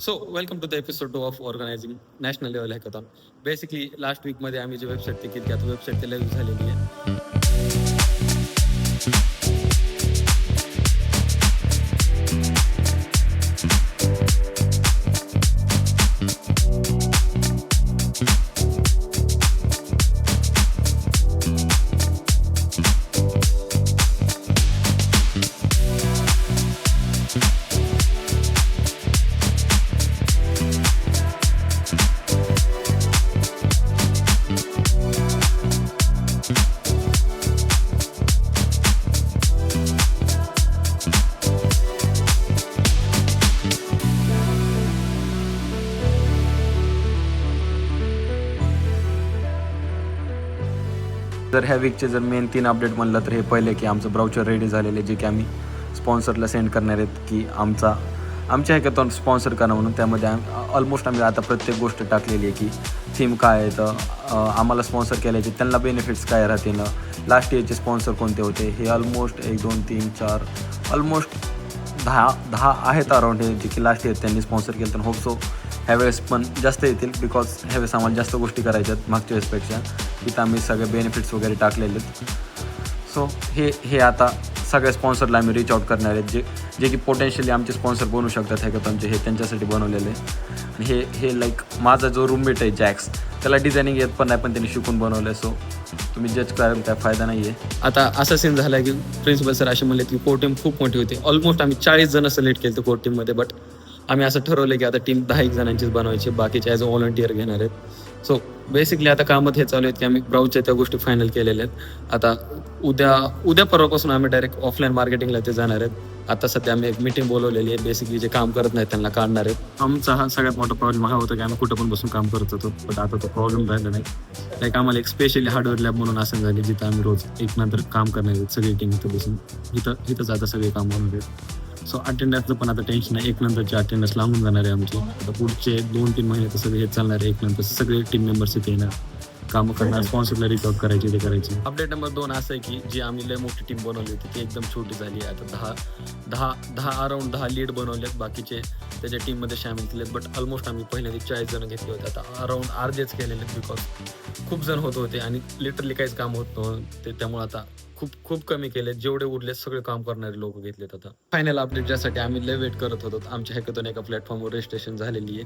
So, welcome to the episode 2 of organizing national level hackathon. Basically, last week मध्ये आम्ही जी website ती केली, आता वेबसाईट ती लाईव्ह झालेली आहे. जर ह्या वीकचे जर मेन 3 अपडेट म्हणलं तर हे पहिले की आमचं ब्राउचर रेडी झालेलं आहे, जे की आम्ही स्पॉन्सरला सेंड करणार आहेत की आमच्या हॅकॅथॉन स्पॉन्सर करा म्हणून. त्यामध्ये ऑलमोस्ट आम्ही आता प्रत्येक गोष्ट टाकलेली आहे की थीम काय आहे, तर आम्हाला स्पॉन्सर केल्याचे त्यांना बेनिफिट्स काय राहतील, लास्ट इयरचे स्पॉन्सर कोणते होते, हे ऑलमोस्ट 1 2 3 4 ऑलमोस्ट 10 आहेत अराउंड, हे जे की लास्ट इयर त्यांनी स्पॉन्सर केलं. तर होप सो ह्यावेळेस पण जास्त येतील, बिकॉज ह्यावेळेस आम्हाला जास्त गोष्टी करायच्या आहेत मागच्या वेळेसपेक्षा. तिथं आम्ही सगळे बेनिफिट्स वगैरे टाकलेले आहेत. सो हे आता सगळ्या स्पॉन्सरला आम्ही रीच आउट करणार आहेत, जे की पोटेन्शियली आमचे स्पॉन्सर बनू शकतात हॅकॅथॉनचे. हे त्यांच्यासाठी बनवलेले आहे. आणि हे लाईक माझा जो रूममेट आहे जॅक्स, त्याला डिझायनिंग येत पण नाही, पण त्यांनी शिकून बनवलं आहे. सो तुम्ही जज कराल, काय फायदा नाही आहे. आता असा सीन झाला की प्रिन्सिपल सर असे म्हणले की कोर टीम खूप मोठी होती. ऑलमोस्ट आम्ही 40 जण सिलेक्ट केलं कोर टीममध्ये. बट आम्ही असं ठरवलं की आता टीम 10 जणांचीच बनवायची, बाकीचे ॲज अ व्हॉलंटियर घेणार आहेत. सो बेसिकली आता कामात हे चालू आहेत की आम्ही ब्राउचच्या त्या गोष्टी फायनल केलेल्या आहेत. आता उद्या परवापासून आम्ही डायरेक्ट ऑफलाईन मार्केटिंगला ते जाणार आहेत. आता सध्या आम्ही एक मीटिंग बोलवलेली आहे. बेसिकली जे काम करत नाहीत त्यांना काढणार आहेत. आमचा हा सगळ्यात मोठा प्रॉब्लेम हा होता की आम्ही कुठं पण बसून काम करत होतो, बट आता तो प्रॉब्लेम राहिला नाही. लाईक आम्हाला एक स्पेशली हार्डवेअर लॅब म्हणून असं झाले, जिथं आम्ही रोज एक नंतर काम करणार आहेत सगळी टीम इथं बसून. इथंच आता सगळे काम होणार आहेत. सो अटेंडन्सचं पण आता टेन्शन आहे. एक नंतरची अटेंडन्स लांबून जाणार आहे आमची. आता पुढचे 2-3 महिने तर सगळे हेच चालणार आहे. एक नंतर सगळे टीम मेंबर्स इथे येणार, कामं करणार, स्पॉन्सरला रीच आउट करायची, ते करायची. अपडेट नंबर 2 असं आहे की जी आम्ही लय मोठी टीम बनवली होती ती एकदम छोटी झाली आहे. आता 10 अराउंड 10 लीड बनवलेत, बाकीचे त्याच्या टीममध्ये सामील केलेत. बट ऑलमोस्ट आम्ही पहिल्यांदा 40 जण घेतले होते. आता अराउंड अर्धेच केलेले आहेत, बिकॉज खूप जण होत होते आणि लिटरली काहीच काम होत नव्हतं. त्यामुळे आता खूप कमी केले. जेवढे उरले सगळे काम करणारे लोक घेतलेत. आता फायनल अपडेट ज्यासाठी आम्ही लय वेट करत होतो, आमच्या हॅकॅथॉन एका प्लॅटफॉर्मवर रजिस्ट्रेशन झालेली आहे.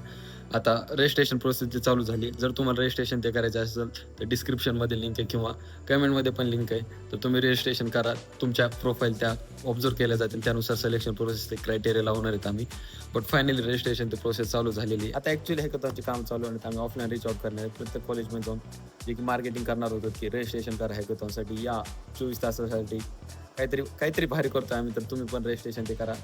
आता रजिस्ट्रेशन प्रोसेस जी चालू झाली. जर तुम्हाला रजिस्ट्रेशन ते करायचं असेल तर डिस्क्रिप्शनमध्ये लिंक आहे किंवा कमेंटमध्ये पण लिंक आहे. तर तुम्ही रजिस्ट्रेशन करा. तुमच्या प्रोफाईल त्या ऑब्झर्व केल्या जातील, त्यानुसार सिलेक्शन प्रोसेस ते क्रायटेरिया लावणार आहेत आम्ही. बट फायनली रजिस्ट्रेशन ते प्रोसेस चालू झालेली आहे. आता ॲक्च्युली हॅकॅथॉनचे काम चालू आहे. आम्ही ऑफलाईन रीच आउट करणार आहेत प्रत्येक कॉलेजमध्ये जाऊन, जे की मार्केटिंग करणार होतो की रजिस्ट्रेशन करा हॅकॅथॉनसाठी, या 24 तासासाठी काहीतरी भारी करतो आम्ही. तर तुम्ही पण रजिस्ट्रेशन ते करा.